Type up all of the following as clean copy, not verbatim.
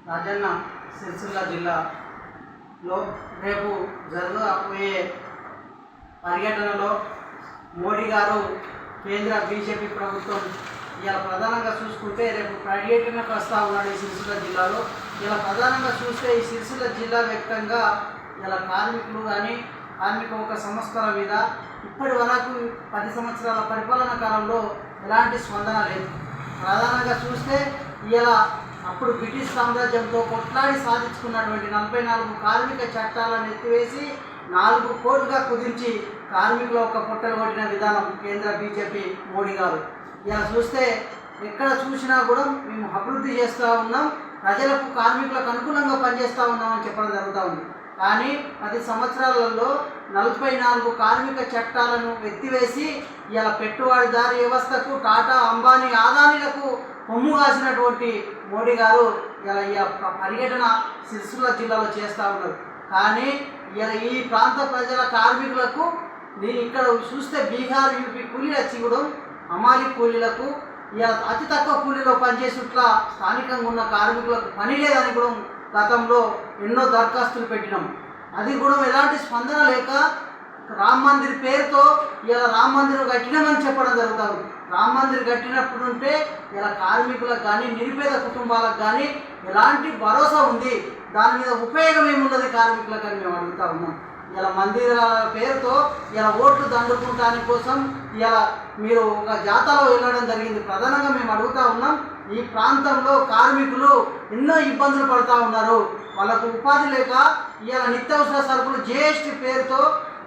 రాజన్న సిరిసిల్ల జిల్లాలో రేపు జరగబోయే పర్యటనలో మోడీ గారు కేంద్ర బీజేపీ ప్రభుత్వం ఇలా ప్రధానంగా చూసుకుంటే రేపు పర్యటనకు వస్తూ ఉన్నాడు ఈ సిరిసిల్ల జిల్లాలో. ఇలా ప్రధానంగా చూస్తే ఈ సిరిసిల్ల జిల్లా వ్యాప్తంగా ఇలా కార్మికులు కానీ కార్మిక ఒక సంస్థల మీద ఇప్పటి వరకు 10 సంవత్సరాల పరిపాలన కాలంలో ఎలాంటి స్పందన లేదు. ప్రధానంగా చూస్తే ఇలా అప్పుడు బ్రిటిష్ సామ్రాజ్యంతో కొట్లాడి సాధించుకున్నటువంటి 44 కార్మిక చట్టాలను ఎత్తివేసి 4 కోట్లుగా కుదించి కార్మికుల ఒక పొట్టలు కొట్టిన విధానం కేంద్ర బీజేపీ మోడీ గారు. ఇలా చూస్తే ఎక్కడ చూసినా కూడా మేము అభివృద్ధి చేస్తూ ఉన్నాం, ప్రజలకు కార్మికులకు అనుకూలంగా పనిచేస్తూ ఉన్నామని చెప్పడం జరుగుతూ ఉంది. కానీ 10 సంవత్సరాలలో 44 కార్మిక చట్టాలను ఎత్తివేసి ఇలా పెట్టుబడిదారీ వ్యవస్థకు టాటా, అంబానీ, ఆదానీలకు కొమ్ము కాసినటువంటి మోడీ గారు ఇలా ఈ పర్యటన సిరిసిల్ల జిల్లాలో చేస్తూ ఉన్నారు. కానీ ఇలా ఈ ప్రాంత ప్రజల కార్మికులకు ఇక్కడ చూస్తే బీహార్, యూపీ కూలీలు వచ్చి కూడా అమాలి కూలీలకు ఇలా అతి తక్కువ కూలీలో పనిచేసేట్ల స్థానికంగా ఉన్న కార్మికులకు పని లేదని కూడా గతంలో ఎన్నో దరఖాస్తులు పెట్టినాం. అది కూడా ఎలాంటి స్పందన లేక రామ్ మందిర్ పేరుతో ఇలా రామ్ మందిర్ కట్టినామని చెప్పడం జరుగుతుంది. రామ్ మందిర్ కట్టినప్పుడు ఉంటే ఇలా కార్మికులకు కానీ నిరుపేద కుటుంబాలకు కానీ ఎలాంటి భరోసా ఉంది, దాని మీద ఉపయోగం ఏమున్నది కార్మికులకు అని మేము అడుగుతా ఉన్నాం. ఇలా మందిరాల పేరుతో ఇలా ఓట్లు దండుకుంటాని కోసం ఇలా మీరు ఒక జాతరలో వెళ్ళడం జరిగింది. ప్రధానంగా మేము అడుగుతూ ఉన్నాం, ఈ ప్రాంతంలో కార్మికులు ఎన్నో ఇబ్బందులు పడుతూ ఉన్నారు. వాళ్ళకు ఉపాధి లేక ఇలా నిత్యావసర సరుకులు జిఎస్టీ పేరుతో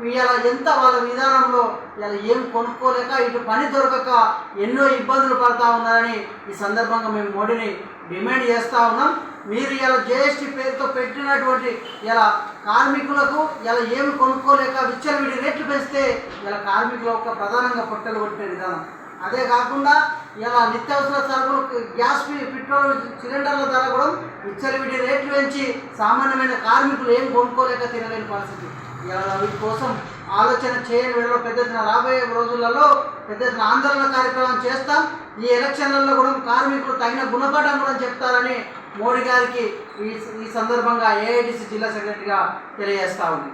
ఇలా ఎంత వాళ్ళ విధానంలో ఇలా ఏం కొనుక్కోలేక ఇటు పని దొరకక ఎన్నో ఇబ్బందులు పడుతూ ఉన్నారని ఈ సందర్భంగా మేము మోడీని డిమాండ్ చేస్తూ ఉన్నాం. మీరు ఇలా జిఎస్టీ పేరుతో పెట్టినటువంటి ఇలా కార్మికులకు ఇలా ఏమి కొనుక్కోలేక విచ్చలవిడి రేట్లు పెంచితే ఇలా కార్మికుల యొక్క ప్రధానంగా పొట్టలు కొట్టిన విధానం. అదే కాకుండా ఇలా నిత్యావసర సరుకులు గ్యాస్, పెట్రోల్ సిలిండర్ల ధర కూడా విచ్చలవిడి రేట్లు పెంచి సామాన్యమైన కార్మికులు ఏం కొనుక్కోలేక తినలేని పరిస్థితి. ఇలా వీటి కోసం ఆలోచన చేయని వీళ్ళలో పెద్ద ఎత్తున రాబోయే రోజులలో పెద్ద ఎత్తున ఆందోళన కార్యక్రమం చేస్తాం. ఈ ఎలక్షన్లలో కూడా కార్మికులు తగిన గుణపాఠం కూడా చెప్తారని మోడీ గారికి ఈ సందర్భంగా ఏఐటీసీ జిల్లా సెక్రటరీగా తెలియజేస్తా ఉంది.